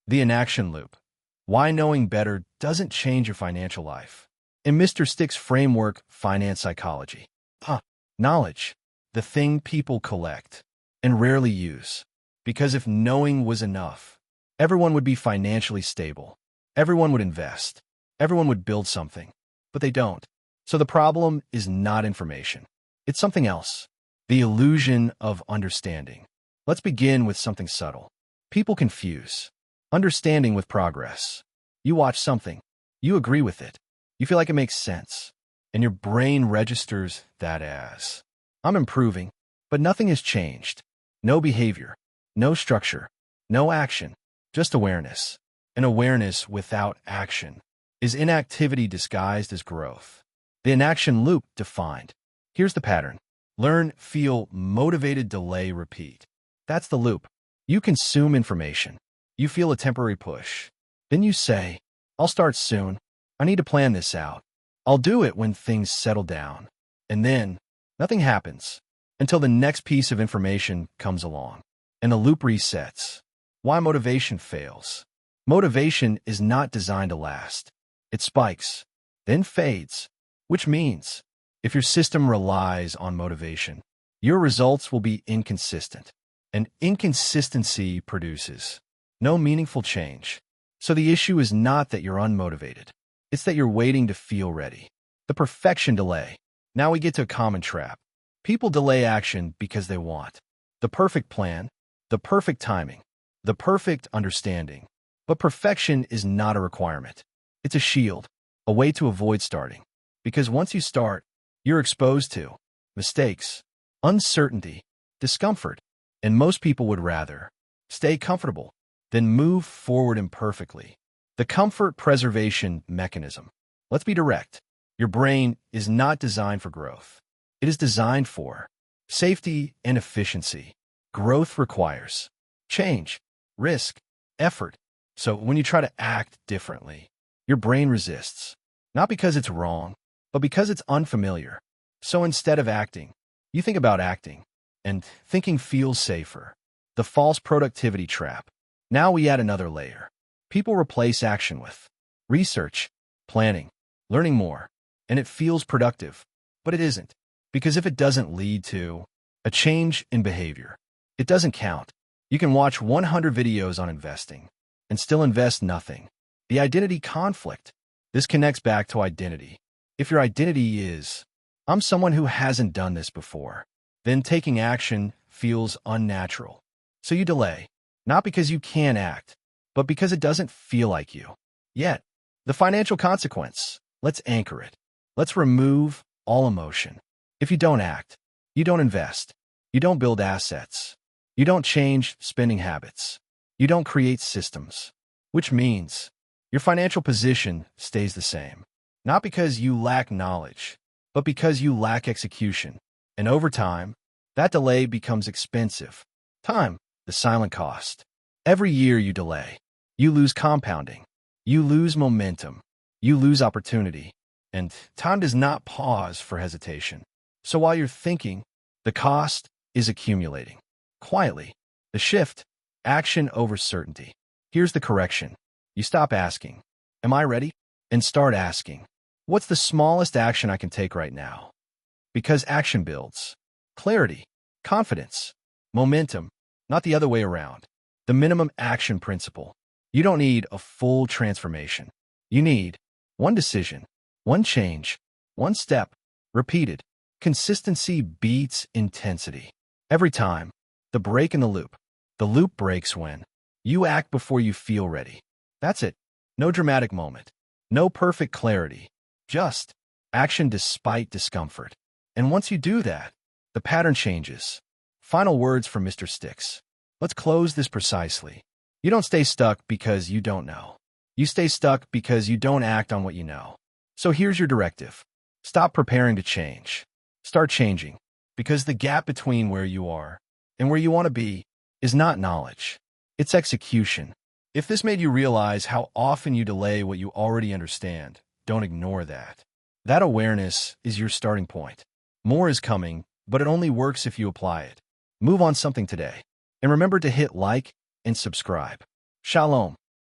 The Inaction Loop. Why knowing better doesn't change your financial life. In Mr. Stick's framework, finance psychology. Knowledge. The thing people collect and rarely use. Because if knowing was enough, everyone would be financially stable. Everyone would invest. Everyone would build something. But they don't. So the problem is not information. It's something else. The illusion of understanding. Let's begin with something subtle. People confuse understanding with progress. You watch something. You agree with it. You feel like it makes sense. And your brain registers that as, I'm improving, but nothing has changed. No behavior, no structure, no action, just awareness. And awareness without action is inactivity disguised as growth. The Inaction Loop defined. Here's the pattern. Learn, feel, motivated, delay, repeat. That's the loop. You consume information. You feel a temporary push. Then you say, I'll start soon. I need to plan this out. I'll do it when things settle down. And then, nothing happens until the next piece of information comes along. And the loop resets. Why motivation fails. Motivation is not designed to last. It spikes, then fades. Which means, if your system relies on motivation, your results will be inconsistent. And inconsistency produces no meaningful change. So the issue is not that you're unmotivated. It's that you're waiting to feel ready. The perfection delay. Now we get to a common trap. People delay action because they want the perfect plan, the perfect timing, the perfect understanding. But perfection is not a requirement. It's a shield, a way to avoid starting. Because once you start, you're exposed to mistakes, uncertainty, discomfort. And most people would rather stay comfortable than move forward imperfectly. The comfort preservation mechanism. Let's be direct. Your brain is not designed for growth. It is designed for safety and efficiency. Growth requires change, risk, effort. So when you try to act differently, your brain resists. Not because it's wrong, but because it's unfamiliar. So instead of acting, you think about acting. And thinking feels safer. The false productivity trap. Now we add another layer. People replace action with research, planning, learning more, and it feels productive. But it isn't. Because if it doesn't lead to a change in behavior, it doesn't count. You can watch 100 videos on investing and still invest nothing. The identity conflict. This connects back to identity. If your identity is, I'm someone who hasn't done this before, then taking action feels unnatural. So you delay, not because you can't act, but because it doesn't feel like you. Yet, the financial consequence, let's anchor it. Let's remove all emotion. If you don't act, you don't invest, you don't build assets, you don't change spending habits, you don't create systems, which means your financial position stays the same. Not because you lack knowledge, but because you lack execution. And over time, that delay becomes expensive. Time, the silent cost. Every year you delay, you lose compounding. You lose momentum. You lose opportunity. And time does not pause for hesitation. So while you're thinking, the cost is accumulating. Quietly, the shift, action over certainty. Here's the correction. You stop asking, am I ready? And start asking, what's the smallest action I can take right now? Because action builds clarity, confidence, momentum, not the other way around. The minimum action principle. You don't need a full transformation. You need one decision, one change, one step, repeated. Consistency beats intensity. Every time, the break in the loop. The loop breaks when you act before you feel ready. That's it. No dramatic moment. No perfect clarity. Just action despite discomfort. And once you do that, the pattern changes. Final words from Mr. Sticks. Let's close this precisely. You don't stay stuck because you don't know. You stay stuck because you don't act on what you know. So here's your directive. Stop preparing to change. Start changing. Because the gap between where you are and where you want to be is not knowledge. It's execution. If this made you realize how often you delay what you already understand, don't ignore that. That awareness is your starting point. More is coming, but it only works if you apply it. Move on something today. And remember to hit like and subscribe. Shalom.